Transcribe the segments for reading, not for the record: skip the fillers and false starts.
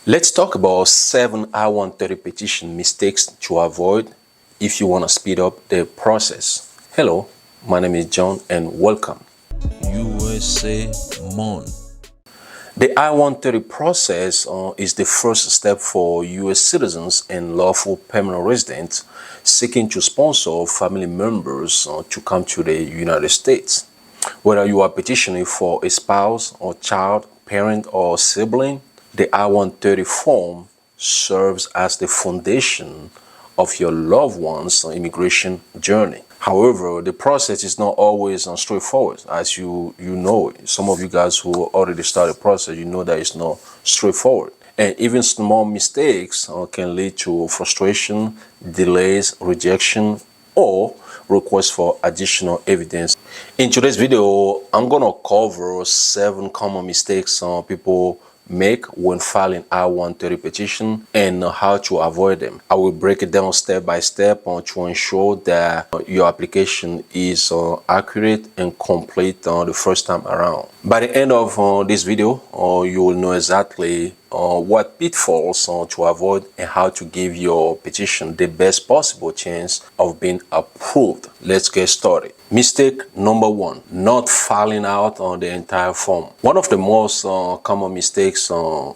Let's talk about 7 I-130 petition mistakes to avoid if you want to speed up the process. Hello, my name is John and welcome. USA MONDE. The I-130 process is the first step for U.S. citizens and lawful permanent residents seeking to sponsor family members to come to the United States. Whether you are petitioning for a spouse or child, parent, or sibling, the I-130 form serves as the foundation of your loved one's immigration journey. However, the process is not always straightforward. As you know, some of you guys who already started the process, you know that it's not straightforward. And even small mistakes can lead to frustration, delays, rejection, or requests for additional evidence. In today's video, I'm going to cover 7 common mistakes people make when filing I-130 petition and how to avoid them. I will break it down step by step to ensure that your application is accurate and complete the first time around. By the end of this video, you will know exactly what pitfalls to avoid and how to give your petition the best possible chance of being approved. Let's get started. Mistake number 1, not filing out on the entire form. One of the most common mistakes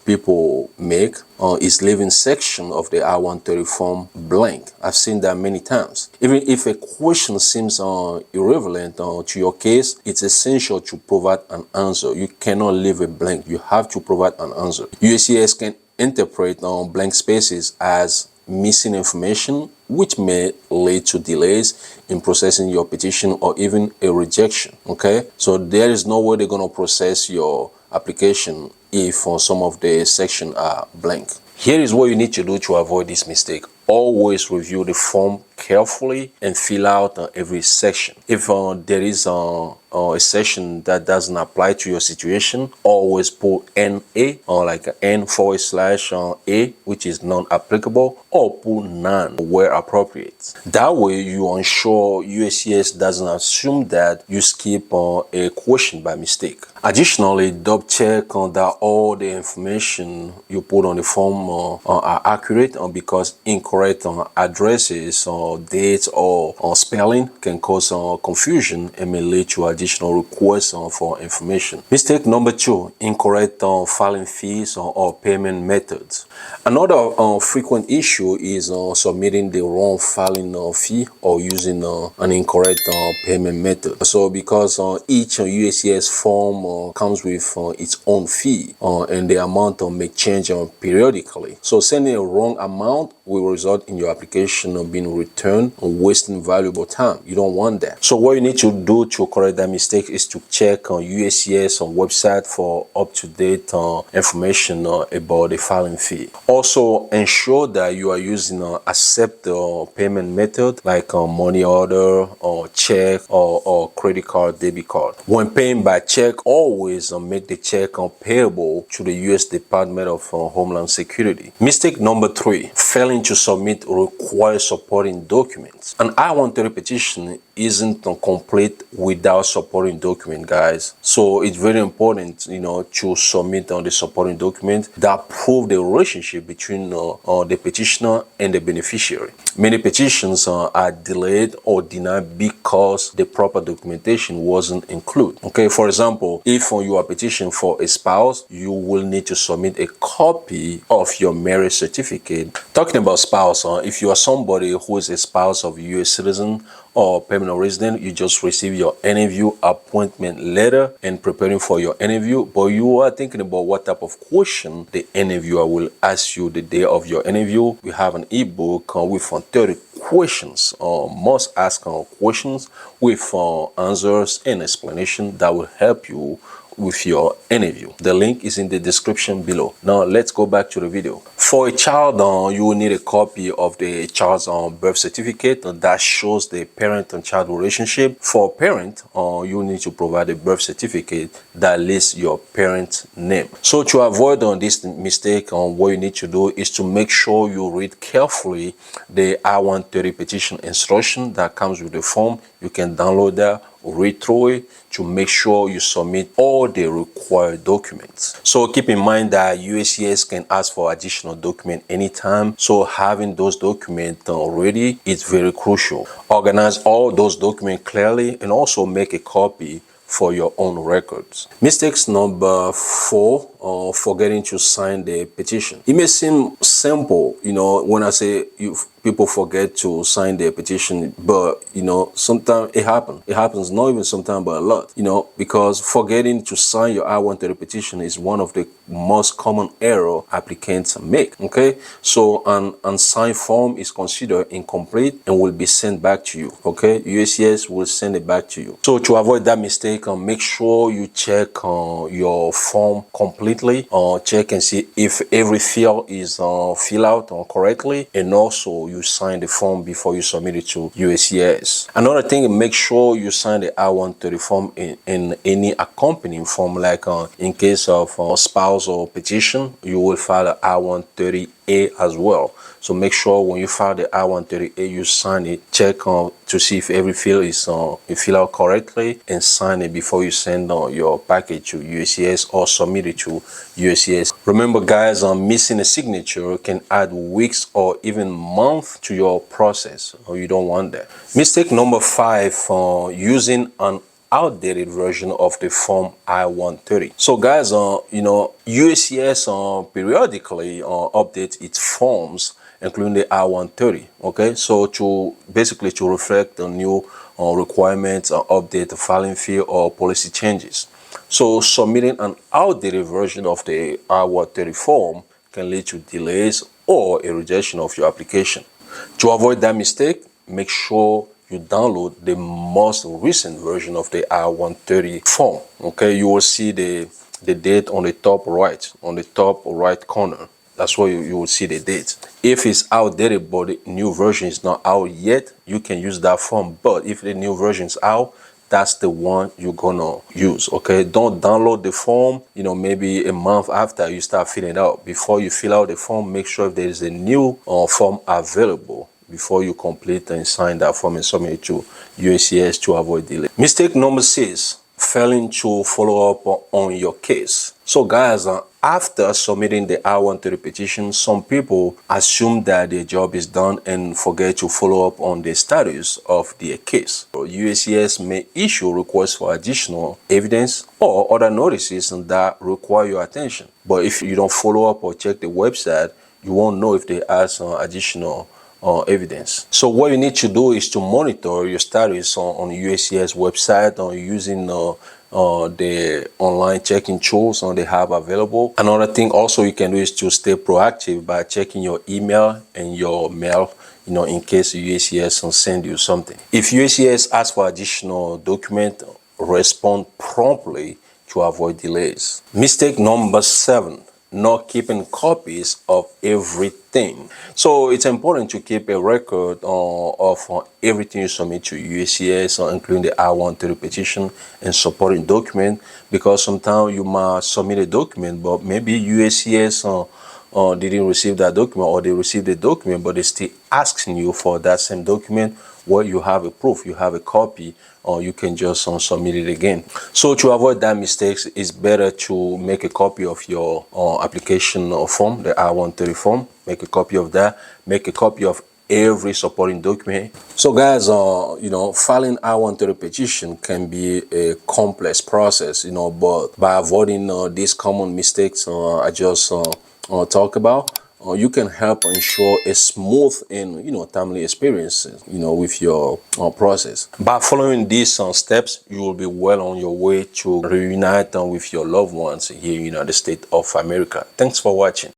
people make is leaving section of the I-130 form blank. I've seen that many times. Even if a question seems irrelevant to your case, it's essential to provide an answer. You cannot leave it blank. You have to provide an answer. USCIS can interpret blank spaces as missing information, which may lead to delays in processing your petition or even a rejection. Okay, so there is no way they're going to process your application if some of the sections are blank. Here is what you need to do to avoid this mistake. Always review the form carefully and fill out every section. If there is a section that doesn't apply to your situation, always put NA or like N/A, which is non-applicable, or put none where appropriate. That way you ensure USCIS doesn't assume that you skip a question by mistake. Additionally, double check that all the information you put on the form are accurate because incorrect addresses or dates or spelling can cause confusion and may lead to additional requests for information. Mistake number 2, incorrect filing fees or payment methods. Another frequent issue is submitting the wrong filing fee or using an incorrect payment method. So because each USCIS form comes with its own fee and the amount may change periodically. So sending a wrong amount will result in your application being returned and wasting valuable time. You don't want that. So what you need to do to correct that mistake is to check on USCIS website for up-to-date information about the filing fee. Also ensure that you are using accept payment method like money order or check or credit card, debit card. When paying by check, always make the check payable to the U.S. Department of Homeland Security. Mistake number 3, failing to submit required supporting documents. An I-130 petition isn't complete without supporting document, guys. So it's very important, to submit the supporting document that prove the relationship between the petitioner and the beneficiary. Many petitions are delayed or denied because the proper documentation wasn't included. Okay, for example, if you are petitioning for a spouse, you will need to submit a copy of your marriage certificate. Talking about spouse, if you are somebody who is a spouse of a U.S. citizen or permanent resident, you just receive your interview appointment letter and preparing for your interview, but you are thinking about what type of question the interviewer will ask you the day of your interview. We have an ebook with 30 questions, must ask questions with answers and explanation that will help you with your interview. The link is in the description below. Now let's go back to the video. For a child, you will need a copy of the child's birth certificate that shows the parent and child relationship. For a parent, you will need to provide a birth certificate that lists your parent's name. So to avoid this mistake, what you need to do is to make sure you read carefully the I-130 petition instruction that comes with the form. You can download that read through it to make sure you submit all the required documents. So keep in mind that USCIS can ask for additional document anytime. So having those documents ready is very crucial. Organize all those documents clearly and also make a copy for your own records. Mistakes number 4, forgetting to sign the petition. It may seem simple, when I say people forget to sign their petition, but sometimes it happens. It happens not even sometimes, but a lot, because forgetting to sign your I-130 petition is one of the most common error applicants make. Okay, so an unsigned form is considered incomplete and will be sent back to you. Okay, USCIS will send it back to you. So to avoid that mistake, make sure you check your form completely. Check and see if every field is filled out correctly, and also you sign the form before you submit it to USCIS. Another thing, make sure you sign the I-130 form in any accompanying form, like in case of spousal petition, you will file the I-130A as well. So make sure when you file the I-130A, you sign it. Check to see if every field is filled out correctly, and sign it before you send your package to USCIS or submit it to USCIS. Remember, guys, missing a signature can add weeks or even months to your process. You don't want that. Mistake number 5, using an outdated version of the form I-130. So guys, USCIS periodically updates its forms, including the I-130. Okay, so to basically to reflect the new requirements, update the filing fee or policy changes. So submitting an outdated version of the I-130 form can lead to delays or a rejection of your application. To avoid that mistake, make sure you download the most recent version of the I-130 form. Okay, you will see the date on the top right corner. That's where you will see the date. If it's outdated but the new version is not out yet, you can use that form. But if the new version is out, that's the one you're gonna use. Okay, don't download the form maybe a month after you start filling it out. Before you fill out the form, make sure there is a new form available before you complete and sign that form and submit it to USCIS to avoid delay. Mistake number 6, failing to follow up on your case. So guys, after submitting the I-130 petition, some people assume that their job is done and forget to follow up on the status of their case. USCIS may issue requests for additional evidence or other notices that require your attention. But if you don't follow up or check the website, you won't know if they ask additional evidence. So what you need to do is to monitor your status on USCIS website or using the online checking tools they have available. Another thing also you can do is to stay proactive by checking your email and your mail, in case USCIS will send you something. If USCIS asks for additional document, respond promptly to avoid delays. Mistake number 7, not keeping copies of everything. So it's important to keep a record of everything you submit to USCIS, including the I-130 petition and supporting document, because sometimes you might submit a document, but maybe USCIS didn't receive that document, or they received the document, but they still asking you for that same document where you have a proof, you have a copy, or you can just submit it again. So to avoid that mistakes, it's better to make a copy of your application form, the I-130 form. Make a copy of that. Make a copy of every supporting document. So guys, filing I-130 petition can be a complex process, but by avoiding these common mistakes I just talk about, you can help ensure a smooth and timely experience with your process. By following these steps, you will be well on your way to reunite with your loved ones here in the United States of America. Thanks for watching.